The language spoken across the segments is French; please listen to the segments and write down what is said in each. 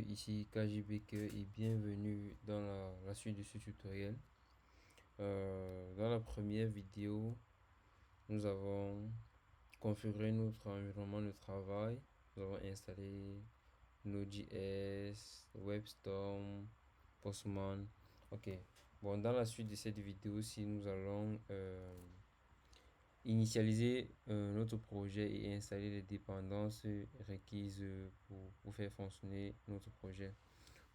ici KJ Baker et bienvenue dans la suite de ce tutoriel. Dans la première vidéo, nous avons configuré notre environnement de travail. Nous avons installé Node.js, WebStorm, Postman. Ok, bon, dans la suite de cette vidéo-ci, nous allons initialiser notre projet et installer les dépendances requises pour faire fonctionner notre projet.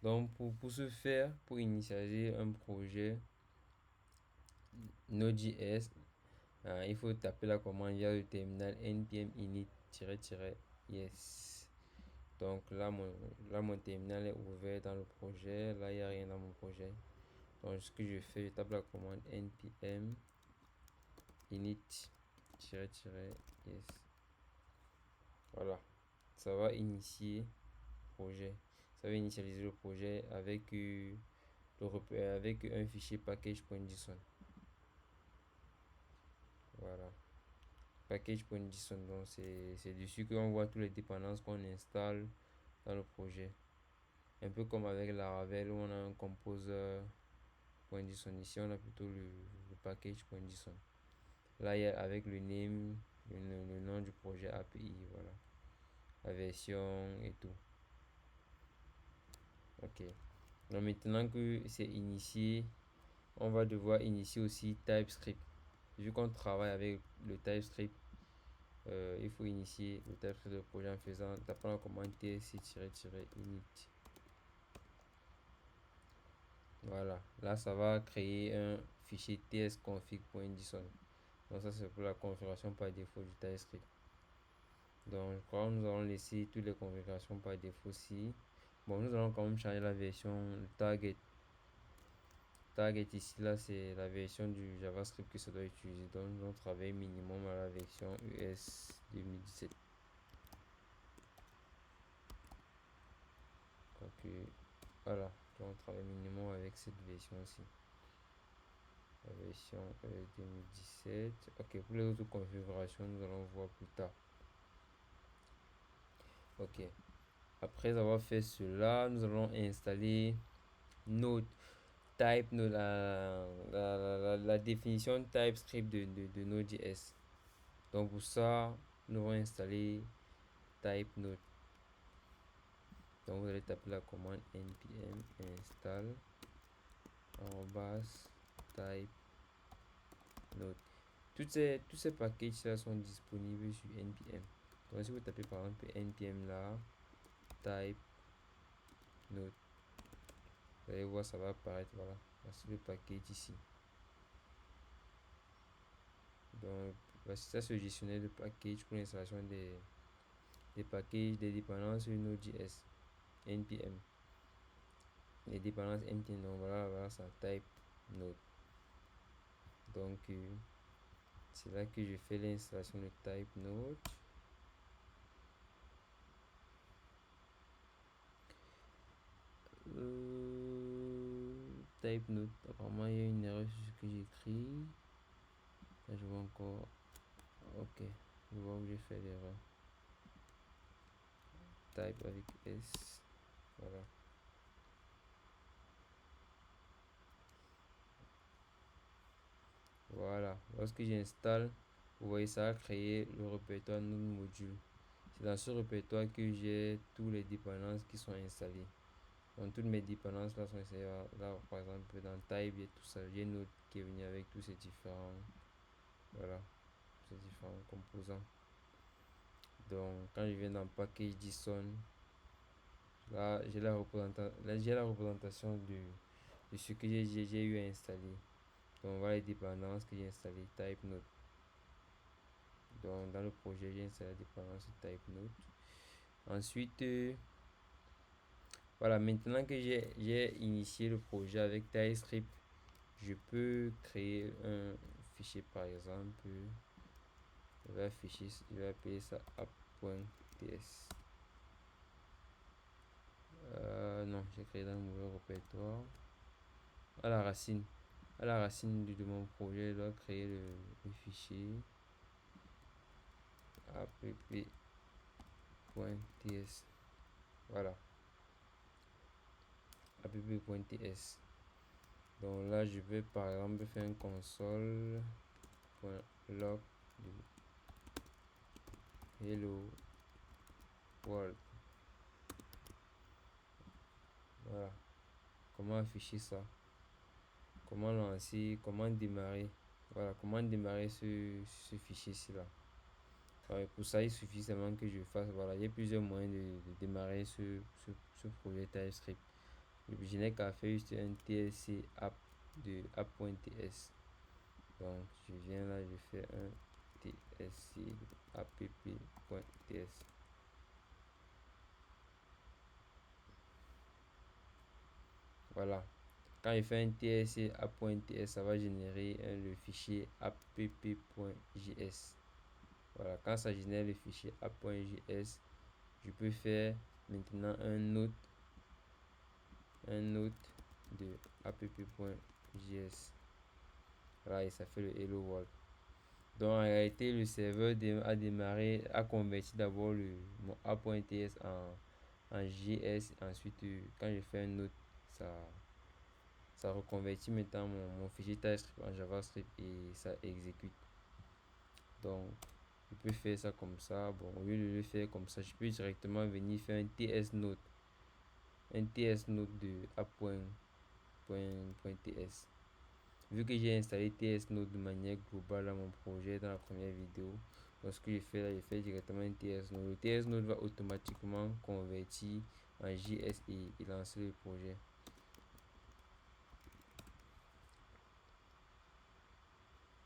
Donc pour ce faire, pour initialiser un projet Node.js, il faut taper la commande via le terminal npm init-yes. Donc là mon terminal est ouvert dans le projet. Là il n'y a rien dans mon projet. Donc ce que je fais, je tape la commande npm init-yes. Voilà, ça va initier le projet. Ça va initialiser le projet avec avec un fichier package.json. Voilà, package.json. Donc c'est dessus qu'on voit toutes les dépendances qu'on installe dans le projet. Un peu comme avec Laravel où on a un composer.json. Ici on a plutôt le package.json. Là il y a avec le name, le nom du projet API, voilà, la version et tout. Ok, donc maintenant que c'est initié, on va devoir initier aussi TypeScript. Vu qu'on travaille avec le TypeScript, il faut initier le TypeScript de projet en tapant la commande tsc-init. Voilà, là ça va créer un fichier tsconfig.json. Donc ça c'est pour la configuration par défaut du TypeScript. Donc je crois que nous allons laisser toutes les configurations par défaut ici. Bon, nous allons quand même changer la version target. Target ici, là, c'est la version du JavaScript que ça doit utiliser. Donc, nous allons travailler minimum à la version US 2017. Donc, voilà, on travaille minimum avec cette version-ci. La version US 2017. Ok, pour les autres configurations, nous allons voir plus tard. Ok, après avoir fait cela, nous allons installer Node. La définition TypeScript de Node.js. Donc pour ça, nous allons installer type node. Donc vous allez taper la commande npm install type node. Tous ces packages là sont disponibles sur npm. Donc si vous tapez par exemple npm là, type node, vous allez voir, ça va apparaître. Voilà, voici le package ici. Donc voici ça, ce gestionnaire de package pour l'installation des packages, des dépendances sur Node.js npm. Les dépendances npm, donc voilà ça, type node. Donc c'est là que je fais l'installation de type node. Type node, apparemment il y a une erreur sur ce que j'écris. Là je vois encore. Ok, je vois où j'ai fait l'erreur. Type avec S. Voilà. Voilà, lorsque j'installe, vous voyez, ça a créé le répertoire node module. C'est dans ce répertoire que j'ai tous les dépendances qui sont installées. Donc toutes mes dépendances là sont installées. Là par exemple dans type, il y a tout ça. J'ai node qui est venu avec tous ces différents, voilà, ces différents composants. Donc quand je viens dans package.json, là j'ai la représentation de ce que j'ai eu à installer. Donc voilà les dépendances que j'ai installées, type node. Donc dans le projet, j'ai installé la dépendance type node. Ensuite, voilà, maintenant que j'ai initié le projet avec TypeScript, je peux créer un fichier. Par exemple, je vais appeler ça app.ts. Non, j'ai créé dans le mauvais répertoire. À la racine de mon projet, je dois créer le fichier app.ts. Voilà. app.ts. Donc là, je vais par exemple faire un console.log de hello world. Voilà. Comment afficher ça? Comment lancer? Comment démarrer? Voilà, comment démarrer ce fichier-ci là. Pour ça, il suffit seulement que je fasse. Voilà, il y a plusieurs moyens de démarrer ce projet TypeScript. Je n'ai qu'à faire juste un tsc app de app.ts. Donc, je viens là, je fais un tsc app.ts. Voilà. Quand je fais un tsc app.ts, ça va générer le fichier app.js. Voilà, quand ça génère le fichier app.js, je peux faire maintenant un note de app.js. Voilà, et ça fait le hello world. Donc en réalité, le serveur a converti d'abord mon app.ts en JS. Ensuite, quand je fais un note, ça reconvertit maintenant mon fichier TypeScript en JavaScript et ça exécute. Donc, je peux faire ça comme ça. Bon, au lieu de le faire comme ça, je peux directement venir faire un TS Node de app.ts. Vu que j'ai installé TS Node de manière globale dans mon projet dans la première vidéo, donc ce que je fais là, je fais directement un TS Node. Le TS Node va automatiquement convertir en JS et lancer le projet.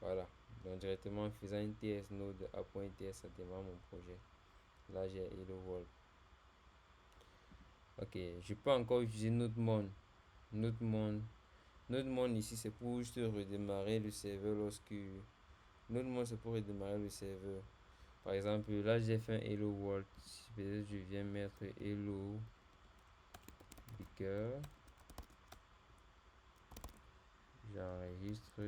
Voilà. Donc directement en faisant un TS Node de app.ts, ça démarre mon projet. Là, j'ai Hello World. Ok, je peux encore utiliser NodeMon. NodeMon ici, c'est pour juste redémarrer le serveur lorsque. NodeMon, c'est pour redémarrer le serveur. Par exemple, là, j'ai fait un Hello World. Peut-être je viens mettre Hello Beaker. J'enregistre.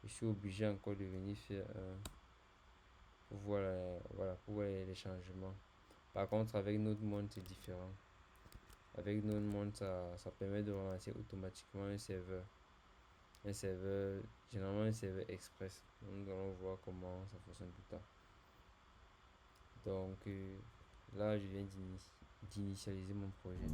Je suis obligé encore de venir faire un. Pour voir, pour voir les changements. Par contre, avec NodeMon, c'est différent. Avec NodeMon, ça permet de relancer automatiquement un serveur. Généralement un serveur express. Nous allons voir comment ça fonctionne plus tard. Donc là, je viens d'initialiser mon projet.